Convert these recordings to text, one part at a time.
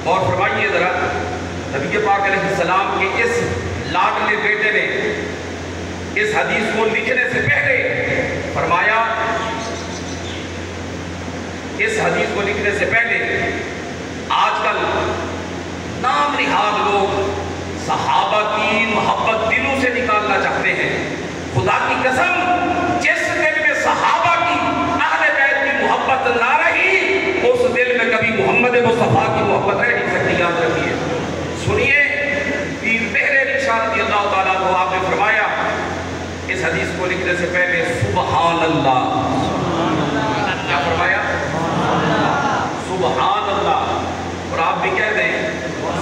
اور فرمائیے ذرا نبی پاک علیہ السلام کے اس لاڈلے بیٹے نے اس حدیث کو لکھنے سے پہلے فرمایا، اس حدیث کو لکھنے سے پہلے آج کل نام نہاد لوگ صحابہ کی محبت دلوں سے نکالنا چاہتے ہیں۔ خدا کی قسم، جس دل میں صحابہ کی اہل بیت کی محبت نہ رہی، اس دل میں کبھی محمد مصطفیٰ کی محبت رہ نہیں سکتی۔ یاد رکھیے، سنیے، پیر مہر علی شاہ رضی اللہ تعالیٰ کو آپ نے فرمایا اس حدیث کو لکھنے سے پہلے سبحان اللہ، کیا فرمایا؟ سبحان اللہ۔ اور آپ بھی کہہ دیں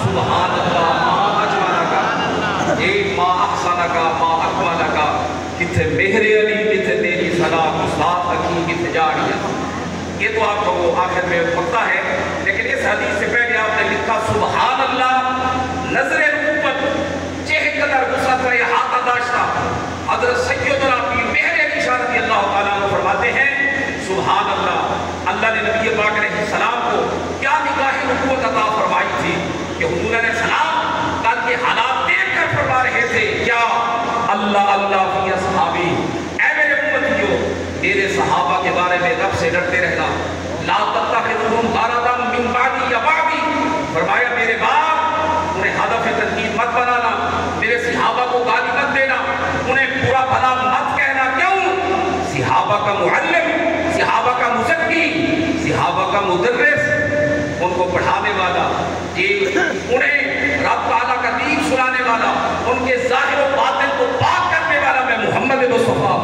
سبحان اللہ ما اجملک، ایک ما احسنک ما اکملک، کتھے مہر علی کتھے تیری صلاح استاد حکیم کتھے جاڑیاں۔ یہ تو آپ کو آخر میں پتہ ہے، لیکن اس حدیث سے پہلے آپ نے لکھا سبحان اللہ، نظر نبوت چہ قدر وسعت و احاطہ داشتہ حضرت سیدنا پیر مہر علی شاہ رضی اللہ تعالیٰ عنہ فرماتے ہیں سبحان اللہ، اللہ نے نبی پاک علیہ السلام کو کیا نگاہ نبوت عطا فرمائی تھی کہ حضور علیہ السلام کل کے حالات دیکھ کر فرما رہے تھے کیا؟ اللہ اللہ فی اصحابی، اے میرے امتیوں میرے صحابہ کے بارے میں رب سے ڈرتے رہنا، لا تتخذوہم غرضا من بعدی یا بعدی، فرمایا میرے بعد انہیں ہدف تنقید مت بنانا، میرے صحابہ کو گالی مت دینا، انہیں برا بھلا مت کہنا۔ کیوں؟ صحابہ کا معلم، صحابہ کا مزکی، صحابہ کا مدرس، ان کو پڑھانے والا، انہیں رب تعالیٰ کا دین سنانے والا، ان کے ظاہر و باطن کو پاک کرنے والا میں محمد مصطفیٰ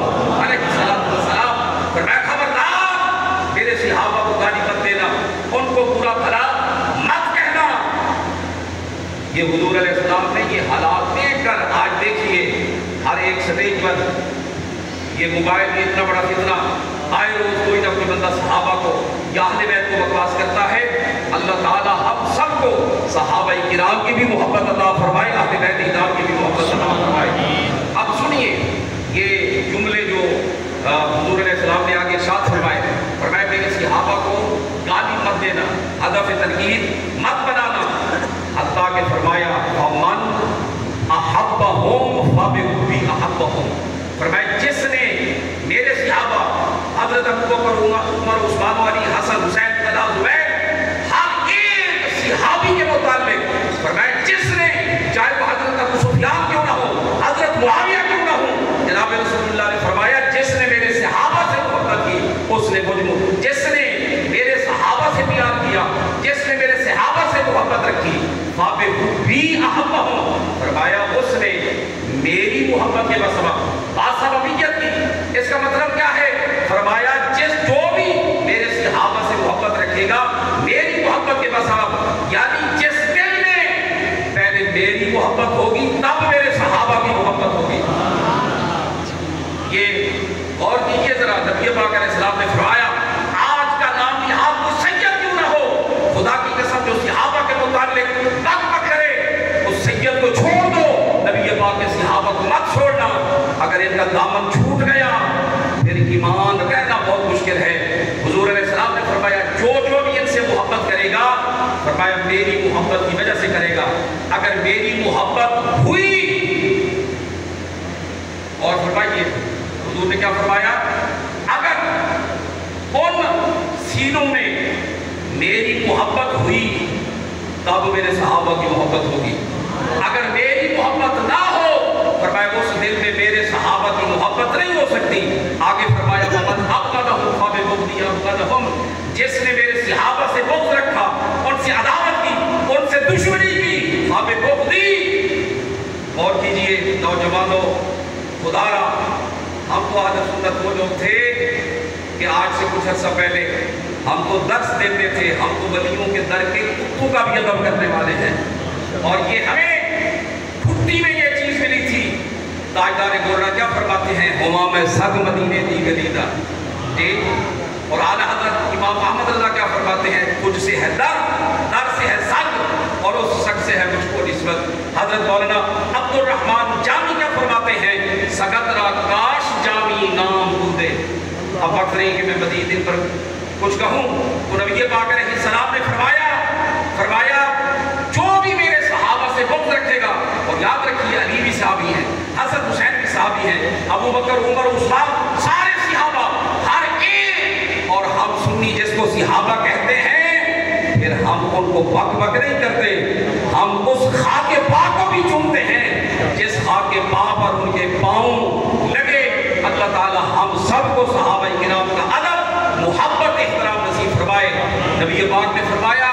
علیہ السلام۔ فرمایا خبردار میرے صحابہ کو گالی مت دینا، ان کو برا بھلا مت کہنا۔ یہ حضور علیہ السلام نے یہ حالات دیکھ کر آج دیکھیے ہر ایک سٹیج پر یہ موبائل بھی اتنا بڑا فتنہ، آئے روز کوئی نہ کوئی بندہ صحابہ کو یا اہل بیت کو بکواس کرتا ہے۔ اللہ تعالیٰ ہم سب کو صحابہ کرام کی بھی محبت عطا فرمائے، اہل بیت کرام کی بھی محبت عطا فرمائے۔ اب سنیے یہ جملے جو حضور علیہ السلام نے آگے ارشاد فرمائے، فرمایا میرے صحابہ کو گالی مت دینا، ہدف تنقید مت بنانا، حتیٰ کہ فرمایا فَمَنْ أَحَبَّهُمْ فَبِحُبِّي أَحَبَّهُمْ، فرمایا جس نے میرے صحابہ حضرت ابوبکر عمر عثمان علی حسن حسین قضا زبیر ہر ایک صحابی کے متعلق فرمایا جس نے چاہے وہ حضرت ابو سفیان کیوں نہ ہو، حضرت معاویہ کیوں نہ ہو، جناب رسول اللہ نے فرمایا جس نے میرے صحابہ سے محبت کی اس نے مجھ میں، جس نے میرے صحابہ سے پیار کیا، جس نے میرے صحابہ سے محبت رکھی فَبِحُبِّي أَحَبَّهُمْ، فرمایا اس نے میری محبت کے بسبب باسببیت کی۔ اس کا مطلب کیا ہے؟ فرمایا جو بھی میرے صحابہ سے محبت رکھے گا میری محبت کے بسبب، یعنی جس دل میں پہلے میری محبت ہوگی تب میرے صحابہ کی محبت ہوگی۔ یہ غور کیجئے ذرا، نبی پاک علیہ السلام نے فرمایا آج کا نام نہاد کوئی سید کیوں نہ ہو، خدا کی قسم جو صحابہ کے متعلق بک بک کرے اس سید کو چھوڑ دو، نبی پاک کے صحابہ کو مت چھوڑنا۔ اگر ان کا دامن چھوٹ گیا پھر ایمان رہنا بہت مشکل ہے۔ حضور علیہ السلام نے فرمایا جو بھی ان سے محبت کرے گا فرمایا میری محبت کی وجہ سے کرے گا۔ اگر میری محبت ہوئی، اور فرمائیے حضور نے کیا فرمایا، اگر ان سینوں میں میری محبت ہوئی تب میرے صحابہ کی محبت ہوگی، اگر میری محبت نہ ہو فرمایا اس دل میں میرے صحابہ کی محبت نہیں ہو سکتی۔ آگے فرمایا وَمَنْ أَبْغَضَهُمْ فَبِبُغْضِهِ أَبْغَضَهُمْ، جس نے میرے صحابہ سے بغض رکھا، ان سے عداوت کی، ان سے دشمنی کی، فَبِبُغْضِهِ۔ اور کیجئے نوجوانوں، خدا را ہم تو اہل سنت وہ لوگ تھے کہ آج سے کچھ عرصہ پہلے ہم تو درس دیتے تھے، ہم تو ولیوں کے در کے کتوں کا بھی ادب کرنے والے ہیں، اور یہ ہمیں پھٹی میں یہ چیز ملی تھی۔ تاجدار گولڑا کیا فرماتے ہیں، ہما میں سگ مدینے دی گلیدہ، اور اعلیٰ حضرت امام احمد اللہ کیا فرماتے ہیں، کچھ سے ہے در سے ہے سگ، اور اس سگ سے ہے مجھ کو نسبت۔ حضرت مولانا عبد الرحمن جامی کیا فرماتے ہیں، سگت را کاش جامی نام بودے۔ اب وقت نہیں کہ میں مزید ان پر کچھ کہوں، تو نبی پاک علیہ السلام نے فرمایا صحابی ہیں, حسن حسین بھی صحابی ہیں, ابو بکر عمر عثمان سارے صحابہ ہر ایک. اور ہم سنی جس کو صحابہ کہتے ہیں, پھر ہم ان کو بک بک نہیں کرتے, ہم اس خاک پاک کو بھی چومتے ہیں جس خاک پاک پر ان کے پاؤں لگے. اللہ تعالی ہم سب کو صحابہ کرام کا ادب, محبت, احترام نصیب فرمائے. نبی پاک نے فرمایا